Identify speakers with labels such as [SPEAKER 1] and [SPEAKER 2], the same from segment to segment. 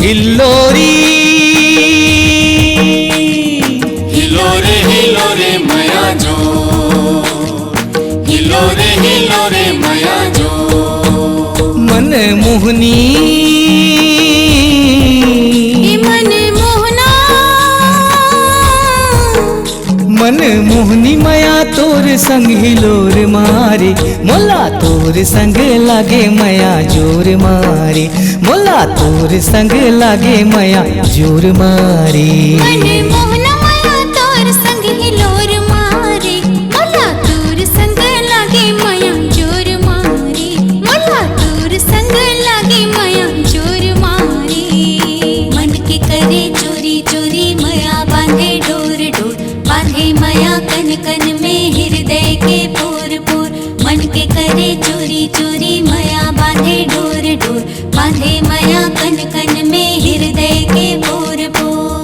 [SPEAKER 1] हिल्लोरी
[SPEAKER 2] हिलोरे मया जो हिलोरे मया जो
[SPEAKER 1] मन मोहनी मन मोहनी मया तोर संग हिलोर मारे मोला तोर संग लागे मया जोर मारे मोला तोर संग लागे मया जोर मारे
[SPEAKER 3] मन मोहना मया तोर संग हिलोर मारे मोला तोर संग लागे मया जोर मारे मोला तोर संग लागे मया जोर मारे मन के करे चोरी चोरी मया बांधे डोर डोर बांधे मया कन कन में हृदय के पोर पोर मन के करे चोरी चोरी मया बांधे डोर डोर बांधे मया कन कन में हृदय के पोर पोर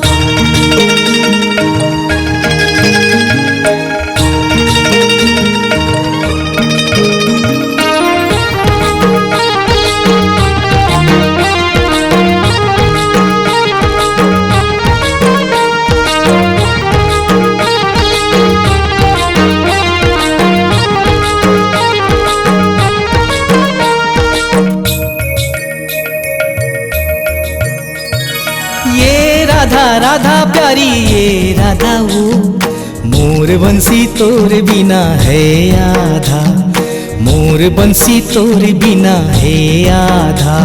[SPEAKER 1] राधा राधा प्यारी ये राधा वो मोर बंसी तोर बिना है आधा मोर बंसी तोर बिना है आधा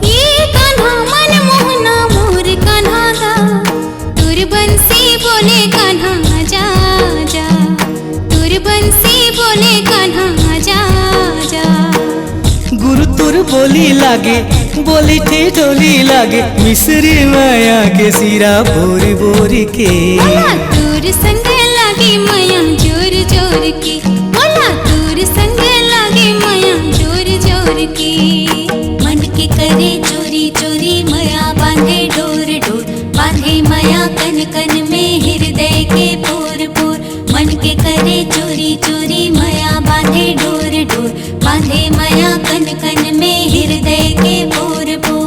[SPEAKER 3] ये कान्हा मन मोहना मोर कान्हा गा तुर बंसी बोले कान्हा जा जा तुर बंसी बोले कान्हा जा जा
[SPEAKER 1] गुरु तुर बोली लागे बोली ठेठोली लागे मिसरी माया के सिरा बोर बोर के
[SPEAKER 3] मोला तोर संग लागे मया जोर जोर के मोला तोर संग लागे मया जोर जोर के मन के करे चोरी चोरी मया बांधे डोर डोर बांधे मया कन कन में हृदय के पोर पोर मन के करे चोरी चोरी मया बांधे डोर डोर बांधे मया कन कन में हृदय के पोर पोर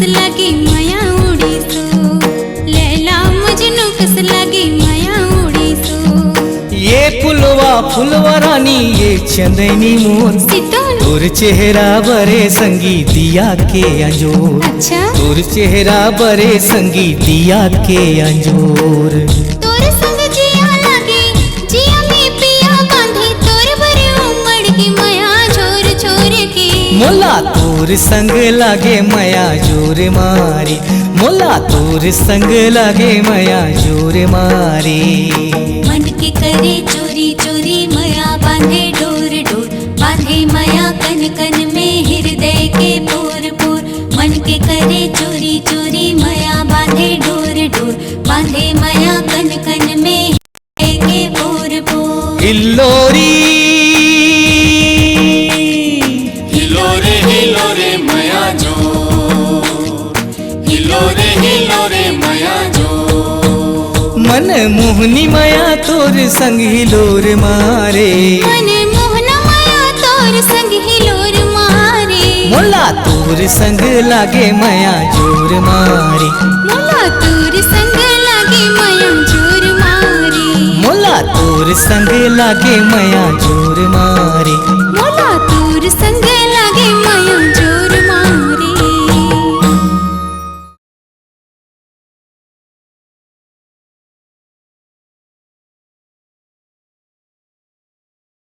[SPEAKER 3] लगे माया उड़ी सो लैला मजनू कस लगे माया उड़ी सो
[SPEAKER 1] ये फुलवा रानी ये चंदनी मोर
[SPEAKER 3] सितोन
[SPEAKER 1] तोर चेहरा बरे संगीतिया के अंजोर
[SPEAKER 3] अच्छा
[SPEAKER 1] तोर चेहरा बरे संगीतिया के अंजोर
[SPEAKER 3] तोर संग जिया लगे जिया में पिया बांधे तोर बरे उमड़ के माया छोर छोर के
[SPEAKER 1] मोला तोर संग लागे मया जोर मारी मोला तोर संग लागे मया जोर मारी
[SPEAKER 3] मन के करे चोरी चोरी मया बांधे डोर डोर बांधे मया कन कन में हृदय के पोर पोर मन के करे चोरी चोरी मया बांधे डोर डोर बांधे मया कन कन में हृदय के पोर पोर
[SPEAKER 1] हिल्लोरी
[SPEAKER 2] हिलोरे मया जो हिलोरे मया जो
[SPEAKER 1] मन मोहनी मया तोर संग हिलोर मारे
[SPEAKER 3] मन मोहना मया तोर संग हिलोर मारे
[SPEAKER 1] मोला तोर संग लागे मया जोर मारे
[SPEAKER 3] मोला तोर संग लागे मया जोर मारे
[SPEAKER 1] मोला तोर संग लागे मया जोर